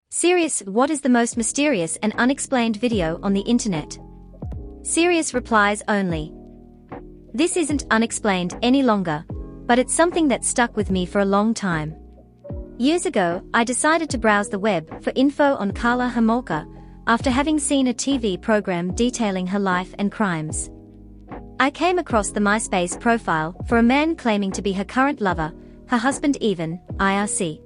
Serious, what is the most mysterious and unexplained video on the internet? Serious replies only. This isn't unexplained any longer, but it's something that stuck with me for a long time. Years ago, I decided to browse the web for info on Karla Homolka after having seen a TV program detailing her life and crimes. I came across the MySpace profile for a man claiming to be her current lover, her husband Ivan, IRC.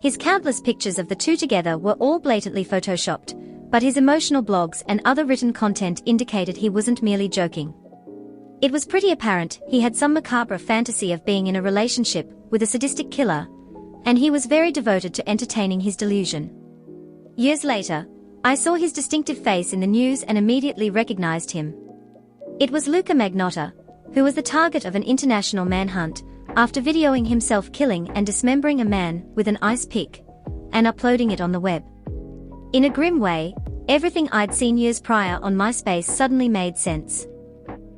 His countless pictures of the two together were all blatantly photoshopped, but his emotional blogs and other written content indicated he wasn't merely joking. It was pretty apparent he had some macabre fantasy of being in a relationship with a sadistic killer, and he was very devoted to entertaining his delusion. Years later, I saw his distinctive face in the news and immediately recognized him. It was Luka Magnotta, who was the target of an international manhunt after videoing himself killing and dismembering a man with an ice pick and uploading it on the web. In a grim way, everything I'd seen years prior on MySpace suddenly made sense.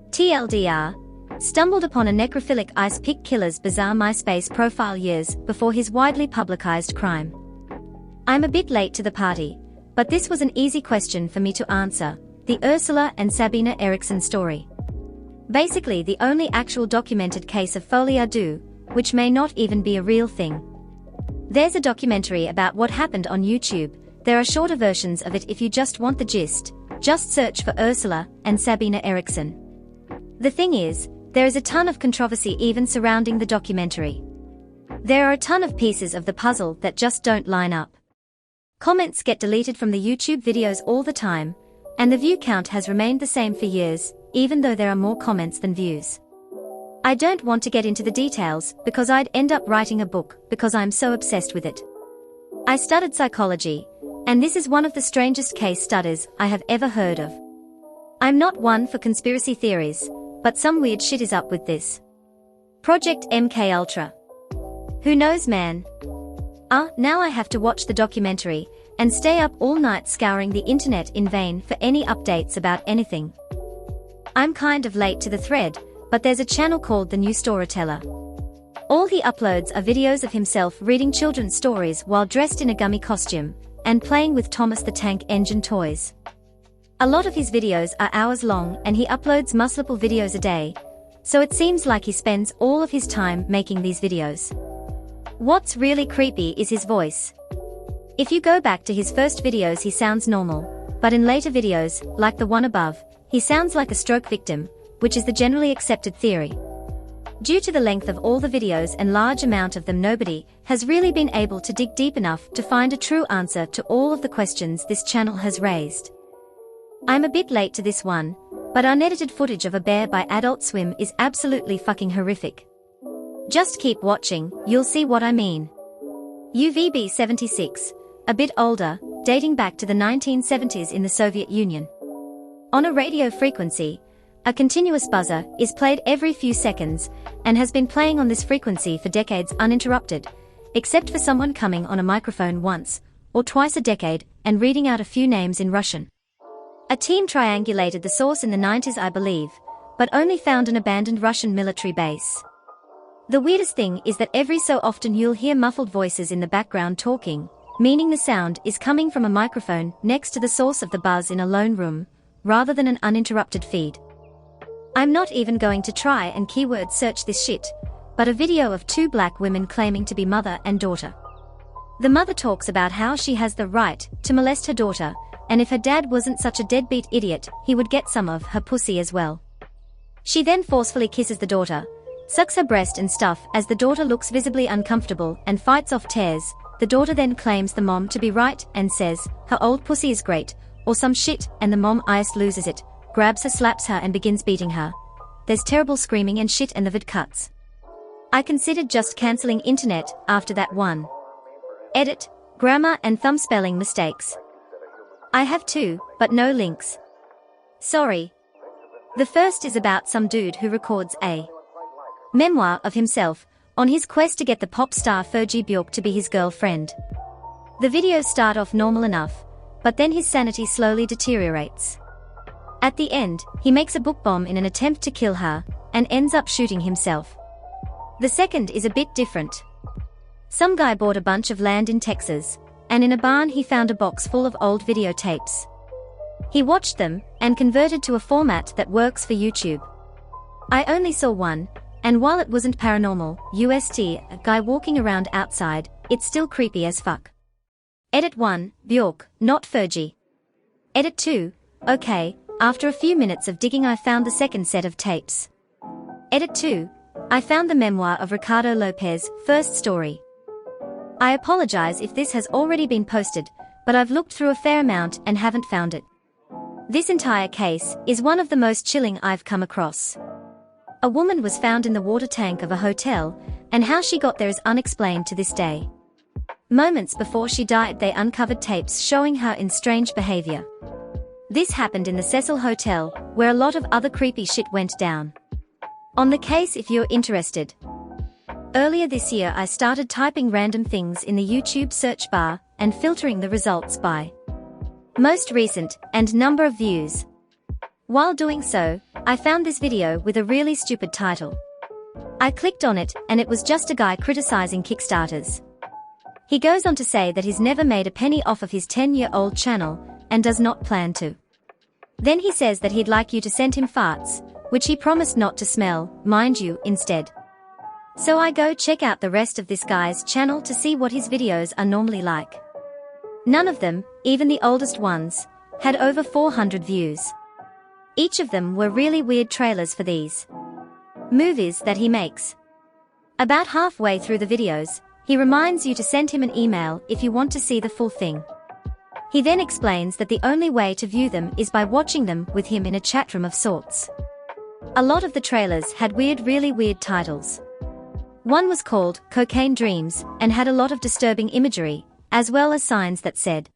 TLDR, stumbled upon a necrophilic ice pick killer's bizarre MySpace profile years before his widely publicized crime. I'm a bit late to the party, but this was an easy question for me to answer: the Ursula and Sabina Eriksson story. Basically the only actual documented case of folie à deux, which may not even be a real thing. There's a documentary about what happened on YouTube. There are shorter versions of it if you just want the gist. Just search for Ursula and Sabina Eriksson. The thing is, there is a ton of controversy even surrounding the documentary. There are a ton of pieces of the puzzle that just don't line up. Comments get deleted from the YouTube videos all the time, and the view count has remained the same for years, even though there are more comments than views. I don't want to get into the details because I'd end up writing a book because I'm so obsessed with it. I studied psychology, and this is one of the strangest case studies I have ever heard of. I'm not one for conspiracy theories, but some weird shit is up with this. Project MKUltra. Who knows, man? Now I have to watch the documentary and stay up all night scouring the internet in vain for any updates about anything. I'm kind of late to the thread, but there's a channel called The New Storyteller. All he uploads are videos of himself reading children's stories while dressed in a gummy costume and playing with Thomas the Tank Engine toys. A lot of his videos are hours long and he uploads multiple videos a day, so it seems like he spends all of his time making these videos. What's really creepy is his voice. If you go back to his first videos he sounds normal, but in later videos, like the one above, he sounds like a stroke victim, which is the generally accepted theory. Due to the length of all the videos and large amount of them, nobody has really been able to dig deep enough to find a true answer to all of the questions this channel has raised. I'm a bit late to this one, but unedited footage of a bear by Adult Swim is absolutely fucking horrific. Just keep watching, you'll see what I mean. UVB76, a bit older, dating back to the 1970s in the Soviet Union. On a radio frequency, a continuous buzzer is played every few seconds and has been playing on this frequency for decades uninterrupted, except for someone coming on a microphone once or twice a decade and reading out a few names in Russian. A team triangulated the source in the 90s, I believe, but only found an abandoned Russian military base. The weirdest thing is that every so often you'll hear muffled voices in the background talking, meaning the sound is coming from a microphone next to the source of the buzz in a lone room, rather than an uninterrupted feed. I'm not even going to try and keyword search this shit, but a video of two black women claiming to be mother and daughter. The mother talks about how she has the right to molest her daughter, and if her dad wasn't such a deadbeat idiot, he would get some of her pussy as well. She then forcefully kisses the daughter, sucks her breast and stuff as the daughter looks visibly uncomfortable and fights off tears. The daughter then claims the mom to be right and says, "Her old pussy is great," or some shit, and the mom loses it, grabs her, slaps her and begins beating her. There's terrible screaming and shit and the vid cuts. I considered just cancelling internet after that one. Edit, grammar and thumb spelling mistakes. I have two, but no links. Sorry. The first is about some dude who records a memoir of himself on his quest to get the pop star Fergie Bjork to be his girlfriend. The videos start off normal enough, but then his sanity slowly deteriorates. At the end, he makes a book bomb in an attempt to kill her, and ends up shooting himself. The second is a bit different. Some guy bought a bunch of land in Texas, and in a barn he found a box full of old videotapes. He watched them, and converted to a format that works for YouTube. I only saw one, and while it wasn't paranormal, a guy walking around outside, it's still creepy as fuck. Edit 1, Bjork, not Fergie. Edit 2, okay, after a few minutes of digging I found the second set of tapes. Edit 2, I found the memoir of Ricardo Lopez, first story. I apologize if this has already been posted, but I've looked through a fair amount and haven't found it. This entire case is one of the most chilling I've come across. A woman was found in the water tank of a hotel, and how she got there is unexplained to this day. Moments before she died they uncovered tapes showing her in strange behavior. This happened in the Cecil Hotel, where a lot of other creepy shit went down. On the case if you're interested. Earlier this year I started typing random things in the YouTube search bar, and filtering the results by most recent and number of views. While doing so, I found this video with a really stupid title. I clicked on it, and it was just a guy criticizing Kickstarters. He goes on to say that he's never made a penny off of his 10-year-old channel, and does not plan to. Then he says that he'd like you to send him farts, which he promised not to smell, mind you, instead. So I go check out the rest of this guy's channel to see what his videos are normally like. None of them, even the oldest ones, had over 400 views. Each of them were really weird trailers for these movies that he makes. About halfway through the videos, he reminds you to send him an email if you want to see the full thing. He then explains that the only way to view them is by watching them with him in a chat room of sorts. A lot of the trailers had really weird titles. One was called Cocaine Dreams and had a lot of disturbing imagery, as well as signs that said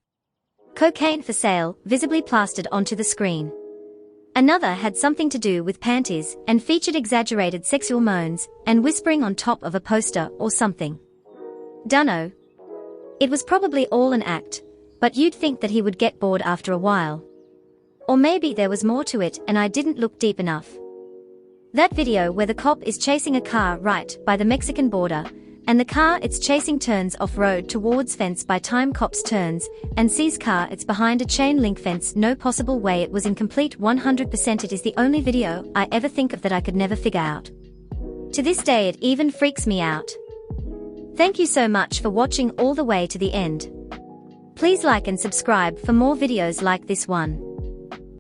cocaine for sale, visibly plastered onto the screen. Another had something to do with panties and featured exaggerated sexual moans and whispering on top of a poster or something. Dunno. It was probably all an act, but you'd think that he would get bored after a while. Or maybe there was more to it and I didn't look deep enough. That video where the cop is chasing a car right by the Mexican border, and the car it's chasing turns off-road towards fence by time cops turns, and sees car it's behind a chain link fence, no possible way it was in complete 100%. It is the only video I ever think of that I could never figure out. To this day it even freaks me out. Thank you so much for watching all the way to the end. Please like and subscribe for more videos like this one.